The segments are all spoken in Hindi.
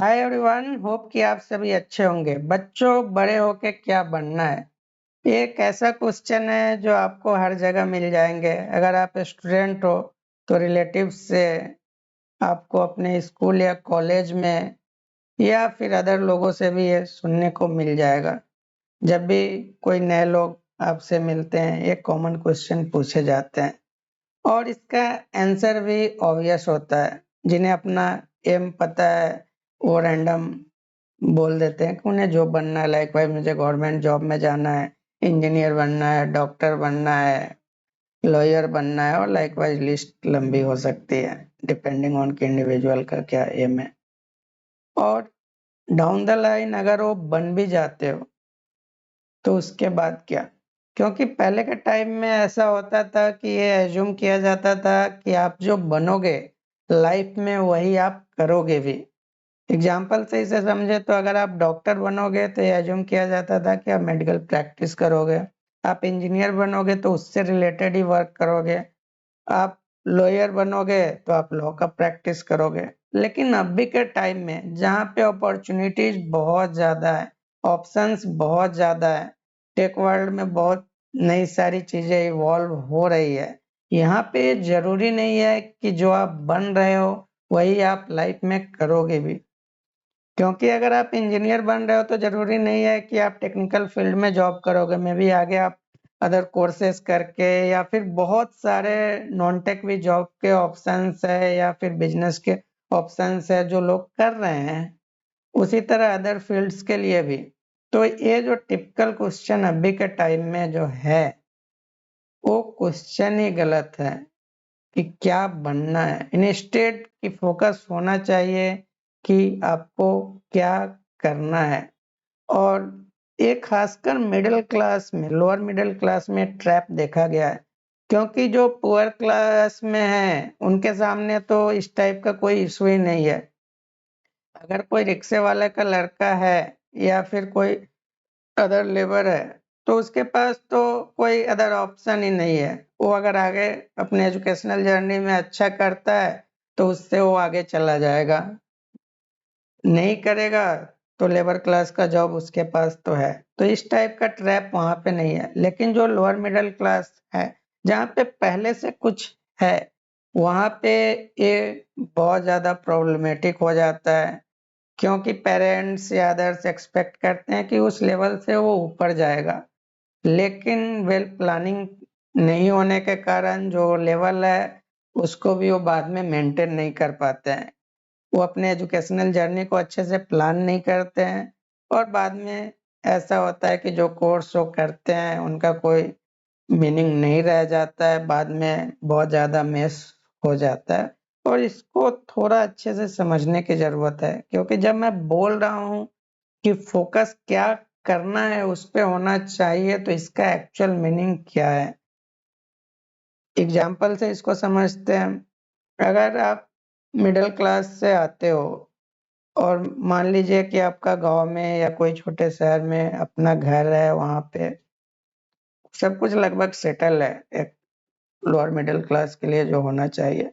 हाय एवरीवन, होप कि आप सभी अच्छे होंगे। बच्चों, बड़े होके क्या बनना है? ये एक ऐसा क्वेश्चन है जो आपको हर जगह मिल जाएंगे। अगर आप स्टूडेंट हो तो रिलेटिव से, आपको अपने स्कूल या कॉलेज में या फिर अदर लोगों से भी ये सुनने को मिल जाएगा। जब भी कोई नए लोग आपसे मिलते हैं, ये कॉमन क्वेश्चन पूछे जाते हैं और इसका आंसर भी ऑब्वियस होता है। जिन्हें अपना एम पता है वो रैंडम बोल देते हैं कि उन्हें जॉब बनना है। लाइक भाई, मुझे गवर्नमेंट जॉब में जाना है, इंजीनियर बनना है, डॉक्टर बनना है, लॉयर बनना है, और लाइक वाइज लिस्ट लंबी हो सकती है डिपेंडिंग ऑन कि इंडिविजुअल का क्या एम है। और डाउन द लाइन अगर वो बन भी जाते हो तो उसके बाद क्या? क्योंकि पहले के टाइम में ऐसा होता था कि ये एज्यूम किया जाता था कि आप जो बनोगे लाइफ में वही आप करोगे भी। एग्जाम्पल से इसे समझे तो अगर आप डॉक्टर बनोगे तो ये एज्यूम किया जाता था कि आप मेडिकल प्रैक्टिस करोगे। आप इंजीनियर बनोगे तो उससे रिलेटेड ही वर्क करोगे। आप लॉयर बनोगे तो आप लॉ का प्रैक्टिस करोगे। लेकिन अभी के टाइम में जहाँ पे अपॉर्चुनिटीज बहुत ज्यादा है, ऑप्शंस बहुत ज्यादा है, टेक वर्ल्ड में बहुत नई सारी चीजें इवॉल्व हो रही है। यहाँ पे जरूरी नहीं है कि जो आप बन रहे हो वही आप लाइफ में करोगे भी। क्योंकि अगर आप इंजीनियर बन रहे हो तो जरूरी नहीं है कि आप टेक्निकल फील्ड में जॉब करोगे। मे भी आगे आप अदर कोर्सेज करके या फिर बहुत सारे नॉन टेक भी जॉब के ऑप्शंस है या फिर बिजनेस के ऑप्शंस है जो लोग कर रहे हैं। उसी तरह अदर फील्ड्स के लिए भी। तो ये जो टिपिकल क्वेश्चन अभी के टाइम में जो है वो क्वेश्चन ही गलत है कि क्या बनना है। इंस्टेड की फोकस होना चाहिए कि आपको क्या करना है। और ये खासकर मिडिल क्लास में, लोअर मिडिल क्लास में ट्रैप देखा गया है। क्योंकि जो पुअर क्लास में है उनके सामने तो इस टाइप का कोई इशू ही नहीं है। अगर कोई रिक्शे वाले का लड़का है या फिर कोई अदर लेबर है तो उसके पास तो कोई अदर ऑप्शन ही नहीं है। वो अगर आगे अपने एजुकेशनल जर्नी में अच्छा करता है तो उससे वो आगे चला जाएगा, नहीं करेगा तो लेबर क्लास का जॉब उसके पास तो है। तो इस टाइप का ट्रैप वहां पे नहीं है। लेकिन जो लोअर मिडिल क्लास है, जहाँ पे पहले से कुछ है, वहां पे ये बहुत ज्यादा प्रॉब्लमेटिक हो जाता है। क्योंकि पेरेंट्स या अदर्स एक्सपेक्ट करते हैं कि उस लेवल से वो ऊपर जाएगा। लेकिन वेल प्लानिंग नहीं होने के कारण जो लेवल है उसको भी वो बाद में मेंटेन नहीं कर पाते हैं। वो अपने एजुकेशनल जर्नी को अच्छे से प्लान नहीं करते हैं और बाद में ऐसा होता है कि जो कोर्स वो करते हैं उनका कोई मीनिंग नहीं रह जाता है। बाद में बहुत ज्यादा मेस हो जाता है। और इसको थोड़ा अच्छे से समझने की जरूरत है। क्योंकि जब मैं बोल रहा हूँ कि फोकस क्या करना है उस पे होना चाहिए, तो इसका एक्चुअल मीनिंग क्या है? एग्जाम्पल से इसको समझते हैं। अगर आप मिडिल क्लास से आते हो और मान लीजिए कि आपका गांव में या कोई छोटे शहर में अपना घर है, वहां पे सब कुछ लगभग सेटल है एक लोअर मिडिल क्लास के लिए जो होना चाहिए।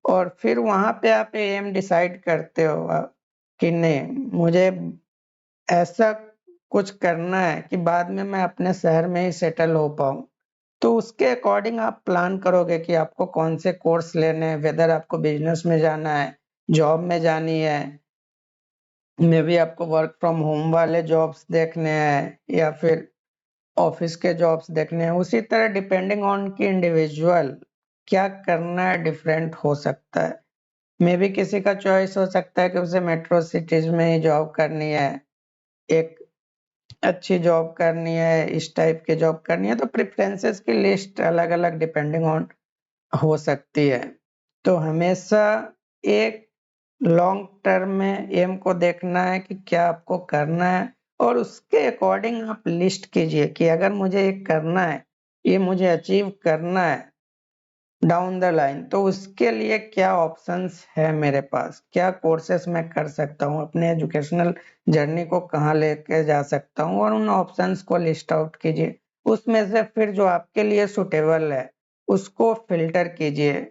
और फिर वहां पे आप एम डिसाइड करते हो कि नहीं, मुझे ऐसा कुछ करना है कि बाद में मैं अपने शहर में ही सेटल हो पाऊं। तो उसके अकॉर्डिंग आप प्लान करोगे कि आपको कौन से कोर्स लेने हैं, वेदर आपको बिजनेस में जाना है, जॉब में जानी है, मे भी आपको वर्क फ्रॉम होम वाले जॉब्स देखने हैं या फिर ऑफिस के जॉब्स देखने हैं। उसी तरह डिपेंडिंग ऑन कि इंडिविजुअल क्या करना है डिफरेंट हो सकता है। मे भी किसी का चॉइस हो सकता है कि उसे मेट्रो सिटीज में ही जॉब करनी है, एक अच्छी जॉब करनी है, इस टाइप की जॉब करनी है। तो प्रेफरेंसेस की लिस्ट अलग अलग डिपेंडिंग ऑन हो सकती है। तो हमेशा एक लॉन्ग टर्म में एम को देखना है कि क्या आपको करना है और उसके अकॉर्डिंग आप लिस्ट कीजिए कि अगर मुझे ये करना है, ये मुझे अचीव करना है डाउन द लाइन, तो उसके लिए क्या ऑप्शंस है मेरे पास, क्या कोर्सेस मैं कर सकता हूँ, अपने एजुकेशनल जर्नी को कहाँ लेके जा सकता हूँ, और उन ऑप्शंस को लिस्ट आउट कीजिए। उसमें से फिर जो आपके लिए सुटेबल है उसको फिल्टर कीजिए।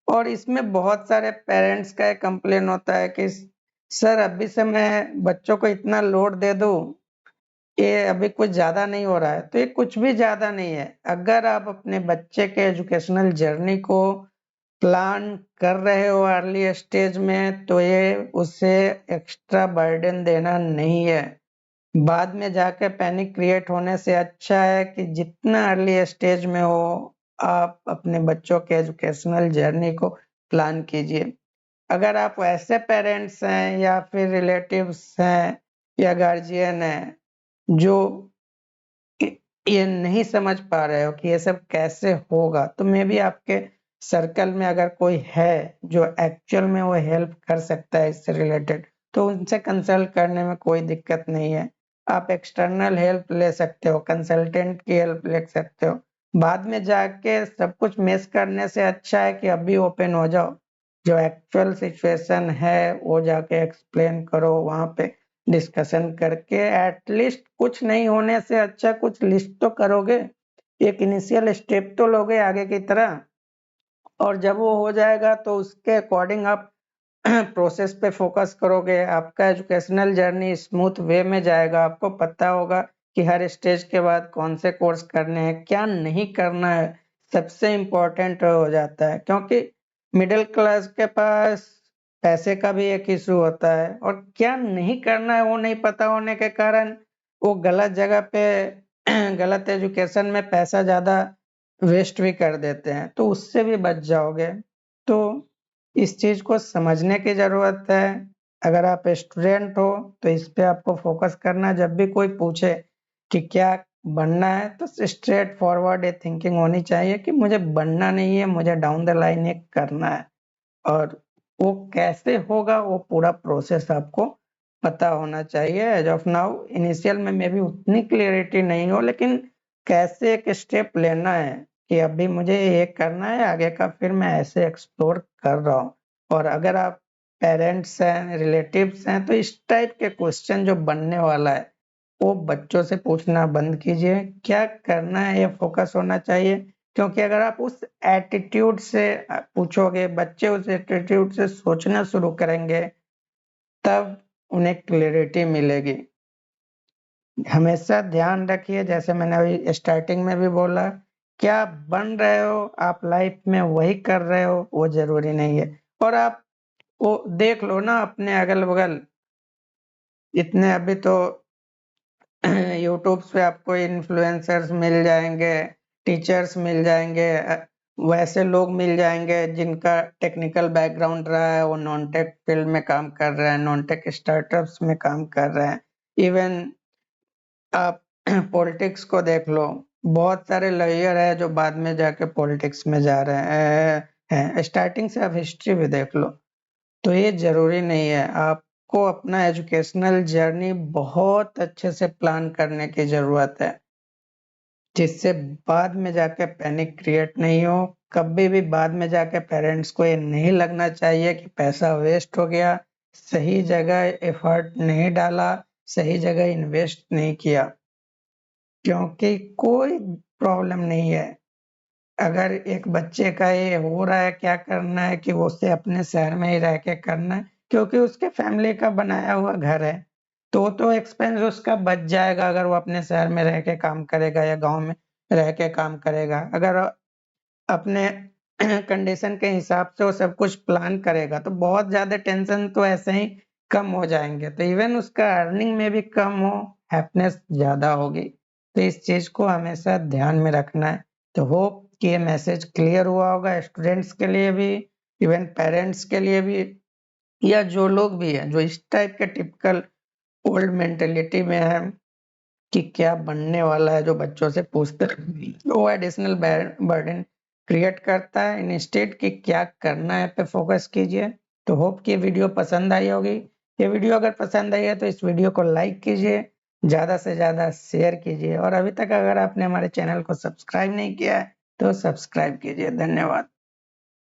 और इसमें बहुत सारे पेरेंट्स का कंप्लेन होता है कि सर अभी से मैं बच्चों को इतना लोड दे दूं, ये अभी कुछ ज्यादा नहीं हो रहा है, तो ये कुछ भी ज्यादा नहीं है। अगर आप अपने बच्चे के एजुकेशनल जर्नी को प्लान कर रहे हो अर्ली स्टेज में, तो ये उसे एक्स्ट्रा बर्डन देना नहीं है। बाद में जाके पैनिक क्रिएट होने से अच्छा है कि जितना अर्ली स्टेज में हो, आप अपने बच्चों के एजुकेशनल जर्नी को प्लान कीजिए। अगर आप ऐसे पेरेंट्स हैं या फिर रिलेटिव्स हैं या गार्जियन हैं जो ये नहीं समझ पा रहे हो कि ये सब कैसे होगा, तो मे बी आपके सर्कल में अगर कोई है जो एक्चुअल में वो हेल्प कर सकता है इससे रिलेटेड, तो उनसे कंसल्ट करने में कोई दिक्कत नहीं है। आप एक्सटर्नल हेल्प ले सकते हो, कंसल्टेंट की हेल्प ले सकते हो। बाद में जाके सब कुछ मिस करने से अच्छा है कि अभी ओपन हो जाओ, जो एक्चुअल सिचुएशन है वो जाके एक्सप्लेन करो, वहां पे डिस्कशन करके एटलीस्ट कुछ नहीं होने से अच्छा कुछ लिस्ट तो करोगे, एक इनिशियल स्टेप तो लोगे आगे की तरह। और जब वो हो जाएगा तो उसके अकॉर्डिंग आप प्रोसेस पे फोकस करोगे, आपका एजुकेशनल जर्नी स्मूथ वे में जाएगा। आपको पता होगा कि हर स्टेज के बाद कौन से कोर्स करने हैं, क्या नहीं करना है, सबसे इम्पोर्टेंट हो जाता है। क्योंकि मिडिल क्लास के पास पैसे का भी एक इशू होता है, और क्या नहीं करना है वो नहीं पता होने के कारण वो गलत जगह पे गलत एजुकेशन में पैसा ज्यादा वेस्ट भी कर देते हैं, तो उससे भी बच जाओगे। तो इस चीज को समझने की जरूरत है। अगर आप स्टूडेंट हो तो इस पे आपको फोकस करना। जब भी कोई पूछे कि क्या बनना है, तो स्ट्रेट फॉरवर्ड ये थिंकिंग होनी चाहिए कि मुझे बनना नहीं है, मुझे डाउन द लाइन ये करना है। और वो कैसे होगा वो पूरा प्रोसेस आपको पता होना चाहिए। एज ऑफ नाउ इनिशियल में मे भी उतनी क्लियरिटी नहीं हो, लेकिन कैसे एक स्टेप लेना है कि अभी मुझे ये करना है, आगे का फिर मैं ऐसे एक्सप्लोर कर रहा हूँ। और अगर आप पेरेंट्स हैं, रिलेटिव्स हैं, तो इस टाइप के क्वेश्चन जो बनने वाला है वो बच्चों से पूछना बंद कीजिए। क्या करना है ये फोकस होना चाहिए। क्योंकि अगर आप उस एटीट्यूड से पूछोगे, बच्चे उस एटीट्यूड से सोचना शुरू करेंगे, तब उन्हें क्लैरिटी मिलेगी। हमेशा ध्यान रखिए, जैसे मैंने अभी स्टार्टिंग में भी बोला, क्या बन रहे हो आप लाइफ में वही कर रहे हो, वो जरूरी नहीं है। और आप वो देख लो ना अपने अगल बगल, इतने अभी तो यूट्यूब पे आपको इन्फ्लुएंसर्स मिल जाएंगे, टीचर्स मिल जाएंगे, वैसे लोग मिल जाएंगे जिनका टेक्निकल बैकग्राउंड रहा है, वो नॉन टेक फील्ड में काम कर रहे हैं, नॉन टेक स्टार्टअप्स में काम कर रहे हैं। इवन आप पॉलिटिक्स को देख लो, बहुत सारे लॉयर है जो बाद में जाके पॉलिटिक्स में जा रहे हैं। स्टार्टिंग से आप हिस्ट्री भी देख लो। तो ये जरूरी नहीं है। आपको अपना एजुकेशनल जर्नी बहुत अच्छे से प्लान करने की जरूरत है, जिससे बाद में जाके पैनिक क्रिएट नहीं हो। कभी भी बाद में जाके पेरेंट्स को ये नहीं लगना चाहिए कि पैसा वेस्ट हो गया, सही जगह एफर्ट नहीं डाला, सही जगह इन्वेस्ट नहीं किया। क्योंकि कोई प्रॉब्लम नहीं है। अगर एक बच्चे का ये हो रहा है, क्या करना है कि वो उसे अपने शहर में ही रह के करना है, क्योंकि उसके फैमिली का बनाया हुआ घर है, तो एक्सपेंस उसका बच जाएगा अगर वो अपने शहर में रह के काम करेगा या गांव में रह के काम करेगा। अगर अपने कंडीशन के हिसाब से वो सब कुछ प्लान करेगा, तो बहुत ज्यादा टेंशन तो ऐसे ही कम हो जाएंगे। तो इवन उसका अर्निंग में भी कम हो, हैप्पीनेस ज्यादा होगी। तो इस चीज को हमेशा ध्यान में रखना है। तो होप कि ये मैसेज क्लियर हुआ होगा स्टूडेंट्स के लिए भी, इवन पेरेंट्स के लिए भी, या जो लोग भी हैं जो इस टाइप के टिपिकल ओल्ड मेंटेलिटी में है कि क्या बनने वाला है, जो बच्चों से पूछते हैं, वो एडिशनल बर्डन क्रिएट करता है। इंस्टेड कि क्या करना है पे फोकस कीजिए। तो होप कि ये वीडियो पसंद आई होगी। ये वीडियो अगर पसंद आई है तो इस वीडियो को लाइक कीजिए, ज्यादा से ज्यादा शेयर कीजिए, और अभी तक अगर आपने हमारे चैनल को सब्सक्राइब नहीं किया है तो सब्सक्राइब कीजिए। धन्यवाद।